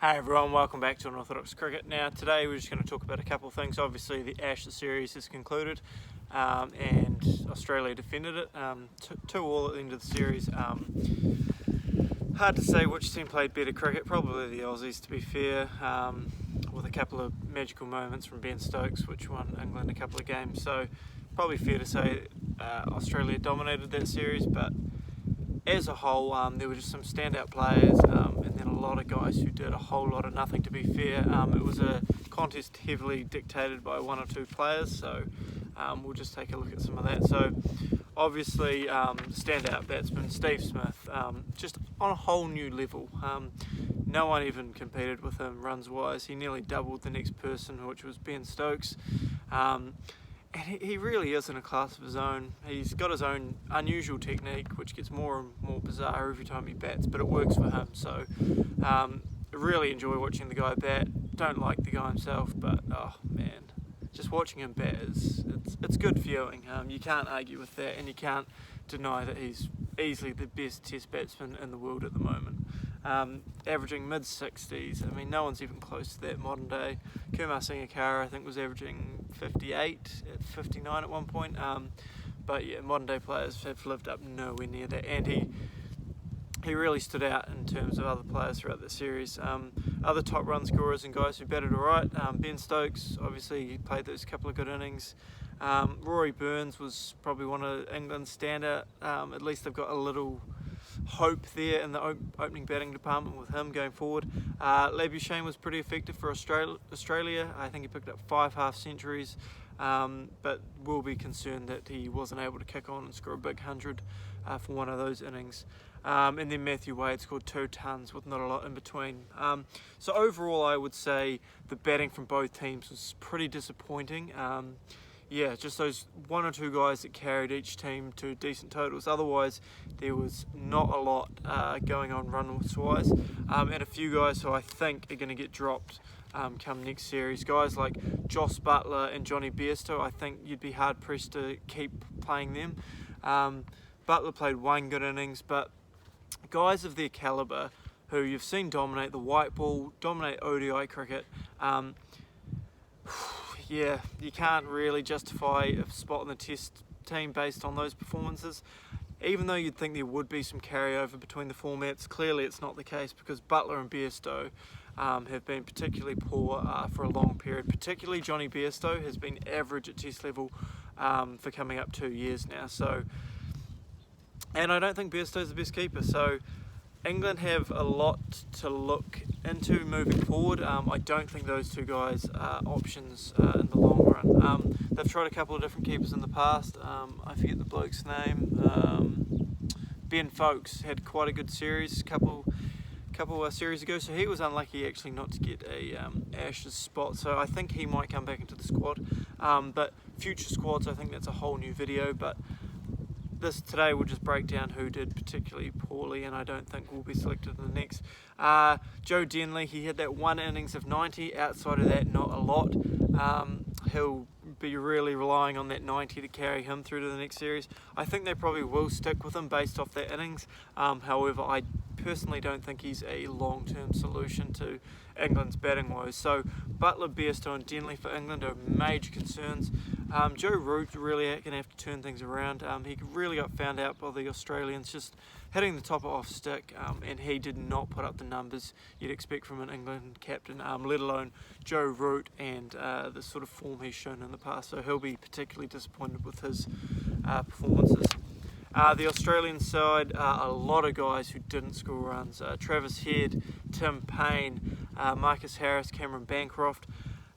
Hey everyone, welcome back to Unorthodox Cricket. Now today we're just going to talk about a couple of things. Obviously the Ashes series is concluded and Australia defended it 2-2 at the end of the series. Hard to say which team played better cricket, probably the Aussies to be fair, with a couple of magical moments from Ben Stokes which won England a couple of games. So probably fair to say Australia dominated that series, but as a whole, there were just some standout players and then a lot of guys who did a whole lot of nothing, to be fair. It was a contest heavily dictated by one or two players, so we'll just take a look at some of that. So obviously standout batsman Steve Smith, just on a whole new level. No one even competed with him runs wise. He nearly doubled the next person, which was Ben Stokes. And he really is in a class of his own. He's got his own unusual technique, which gets more and more bizarre every time he bats, but it works for him. So really enjoy watching the guy bat. Don't like the guy himself, but oh man, just watching him bat it's good viewing. You can't argue with that, and you can't deny that he's easily the best test batsman in the world at the moment. Averaging mid-60s. I mean, no one's even close to that modern day. Kumar Sangakkara, I think, was averaging 58, 59 at one point. But yeah, modern day players have lived up nowhere near that, and he really stood out in terms of other players throughout the series. Other top run scorers and guys who batted alright. Ben Stokes, obviously, he played those couple of good innings. Rory Burns was probably one of England's standout. At least they've got a little hope there in the opening batting department with him going forward. Labuschagne was pretty effective for Australia. I think he picked up 5 half centuries, but will be concerned that he wasn't able to kick on and score a big 100 for one of those innings. And then Matthew Wade scored 2 tons with not a lot in between. So overall, I would say the batting from both teams was pretty disappointing. Yeah, just those 1 or 2 guys that carried each team to decent totals. Otherwise, there was not a lot going on run-wise. And a few guys who I think are going to get dropped come next series. Guys like Jos Buttler and Johnny Bairstow, I think you'd be hard-pressed to keep playing them. Buttler played 1 good innings, but guys of their calibre who you've seen dominate the white ball, dominate ODI cricket, yeah, you can't really justify a spot in the test team based on those performances. Even though you'd think there would be some carryover between the formats, clearly it's not the case because Buttler and Bairstow have been particularly poor for a long period. Particularly Johnny Bairstow has been average at test level for coming up 2 years now. So, and I don't think Bairstow's the best keeper. So England have a lot to look into moving forward. I don't think those 2 guys are options in the long run. They've tried a couple of different keepers in the past. I forget the bloke's name. Ben Foakes had quite a good series a couple series ago, so he was unlucky actually not to get a Ashes spot. So I think he might come back into the squad. But future squads, I think that's a whole new video. But today we'll just break down who did particularly poorly, and I don't think will be selected in the next. Joe Denley, he had that 1 innings of 90. Outside of that, not a lot. He'll be really relying on that 90 to carry him through to the next series. I think they probably will stick with him based off that innings. However, I personally don't think he's a long-term solution to England's batting woes. So Buttler, Bairstow and Denley for England are major concerns. Joe Root really going to have to turn things around. He really got found out by the Australians just hitting the top off stick, and he did not put up the numbers you'd expect from an England captain, let alone Joe Root and the sort of form he's shown in the past. So he'll be particularly disappointed with his performances. The Australian side, a lot of guys who didn't score runs. Travis Head, Tim Paine, Marcus Harris, Cameron Bancroft.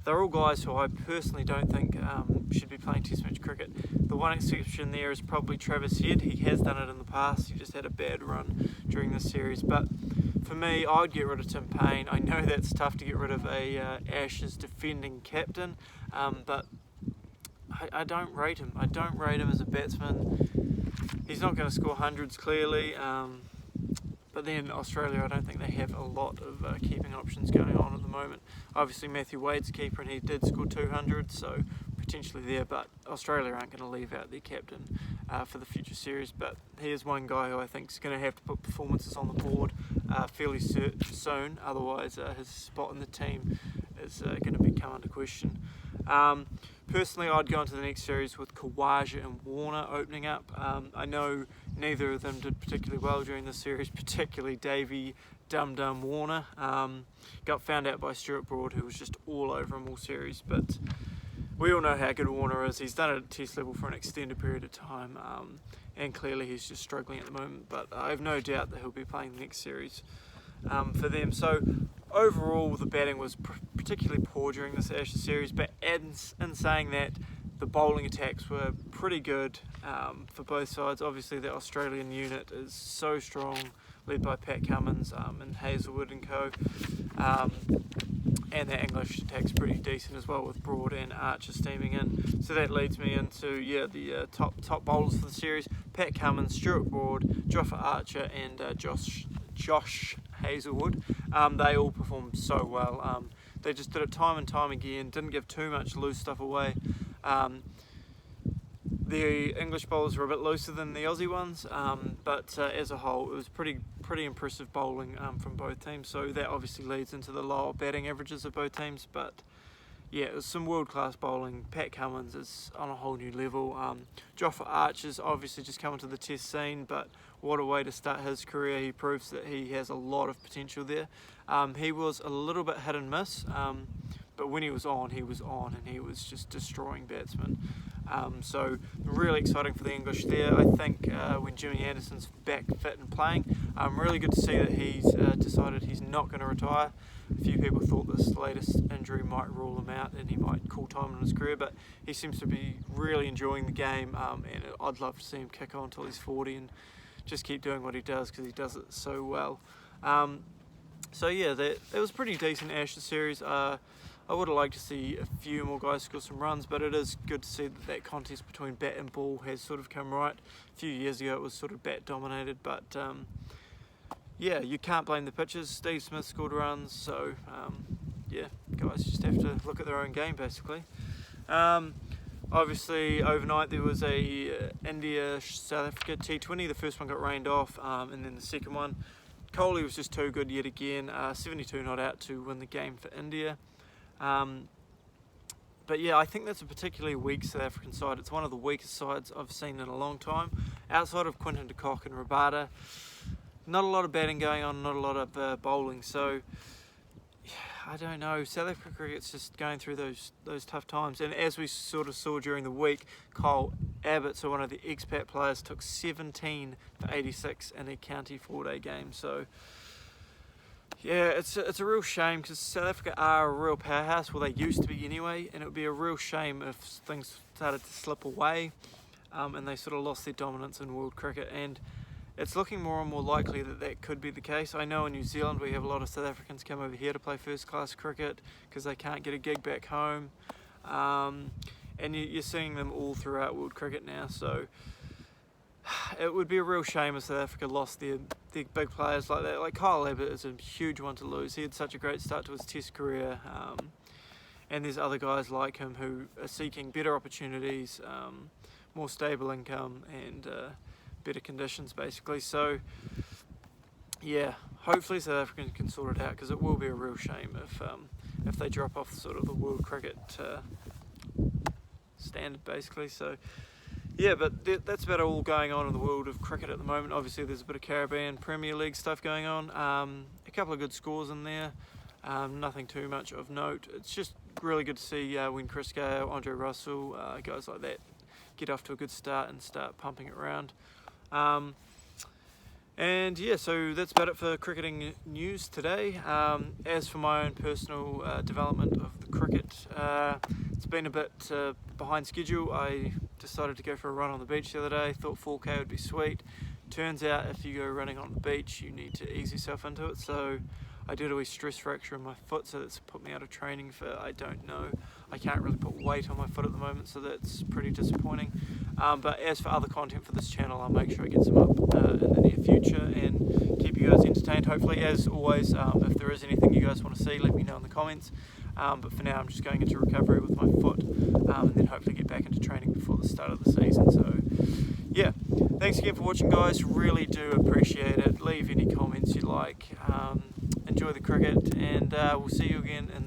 They're all guys who I personally don't think should be playing Test match cricket. The one exception there is probably Travis Head. He has done it in the past. He just had a bad run during this series. But for me, I would get rid of Tim Paine. I know that's tough to get rid of a Ashes defending captain, but I don't rate him. I don't rate him as a batsman. He's not going to score hundreds clearly, but then Australia, I don't think they have a lot of keeping options going on at the moment. Obviously Matthew Wade's keeper and he did score 200, so potentially there, but Australia aren't going to leave out their captain for the future series. But he is one guy who I think is going to have to put performances on the board fairly soon, otherwise his spot in the team is going to become under question. Personally, I'd go into the next series with Khawaja and Warner opening up. I know neither of them did particularly well during the series, particularly Davey Dum Dum Warner. Got found out by Stuart Broad, who was just all over him all series, but we all know how good Warner is. He's done it at test level for an extended period of time, and clearly he's just struggling at the moment, but I have no doubt that he'll be playing the next series for them. So overall, the batting was particularly poor during this Ashes series, but in saying that, the bowling attacks were pretty good for both sides. Obviously, the Australian unit is so strong, led by Pat Cummins and Hazelwood and co. And the English attack's pretty decent as well, with Broad and Archer steaming in. So that leads me into the top bowlers for the series: Pat Cummins, Stuart Broad, Joffa Archer, and Josh Hazelwood. They all performed so well. They just did it time and time again, didn't give too much loose stuff away. The English bowlers were a bit looser than the Aussie ones, but as a whole it was pretty impressive bowling from both teams, so that obviously leads into the lower batting averages of both teams. But yeah, it was some world-class bowling. Pat Cummins is on a whole new level. Joffa Archer's obviously just come into the test scene, but what a way to start his career. He proves that he has a lot of potential there. He was a little bit hit and miss, but when he was on, and he was just destroying batsmen. So really exciting for the English there. I think when Jimmy Anderson's back fit and playing, really good to see that he's decided he's not going to retire. A few people thought this latest injury might rule him out and he might call time in his career, but he seems to be really enjoying the game, and I'd love to see him kick on until he's 40 and just keep doing what he does, because he does it so well. So yeah, that was a pretty decent Ashes series. I would have liked to see a few more guys score some runs, but it is good to see that contest between bat and ball has sort of come right. A few years ago it was sort of bat dominated, but yeah, you can't blame the pitchers. Steve Smith scored runs, so yeah, guys just have to look at their own game basically. Obviously overnight there was a India-South Africa T20. The first one got rained off, and then the second one, Kohli was just too good yet again. 72 not out to win the game for India. But yeah, I think that's a particularly weak South African side. It's one of the weakest sides I've seen in a long time. Outside of Quinton de Kock and Rabada, not a lot of batting going on, not a lot of bowling. So I don't know, South Africa cricket's just going through those tough times. And as we sort of saw during the week, Cole Abbott, so one of the expat players, took 17 for 86 in a county 4-day game. So yeah, it's a real shame, because South Africa are a real powerhouse. Well, they used to be anyway, and it would be a real shame if things started to slip away and they sort of lost their dominance in world cricket. And it's looking more and more likely that that could be the case. I know in New Zealand we have a lot of South Africans come over here to play first class cricket because they can't get a gig back home, and you're seeing them all throughout world cricket now. So it would be a real shame if South Africa lost their big players like that. Like Kyle Abbott is a huge one to lose. He had such a great start to his test career, and there's other guys like him who are seeking better opportunities, more stable income, and better conditions basically. So yeah, hopefully South Africans can sort it out, because it will be a real shame if they drop off sort of the world cricket standard basically. So yeah, but that's about all going on in the world of cricket at the moment. Obviously there's a bit of Caribbean Premier League stuff going on, a couple of good scores in there, nothing too much of note. It's just really good to see when Chris Gale, Andre Russell, guys like that get off to a good start and start pumping it around. And yeah, so that's about it for cricketing news today. As for my own personal development of the cricket, it's been a bit behind schedule. I decided to go for a run on the beach the other day. Thought 4K would be sweet. Turns out if you go running on the beach, you need to ease yourself into it. So I did a wee stress fracture in my foot, so that's put me out of training for, I don't know. I can't really put weight on my foot at the moment, so that's pretty disappointing. But as for other content for this channel, I'll make sure I get some up in the near future and keep you guys entertained. Hopefully, as always, if there is anything you guys want to see, let me know in the comments. But for now, I'm just going into recovery with my foot, and then hopefully get back into training before the start of the season. So yeah, thanks again for watching, guys. Really do appreciate it. Leave any comments you like. Enjoy the cricket, and we'll see you again in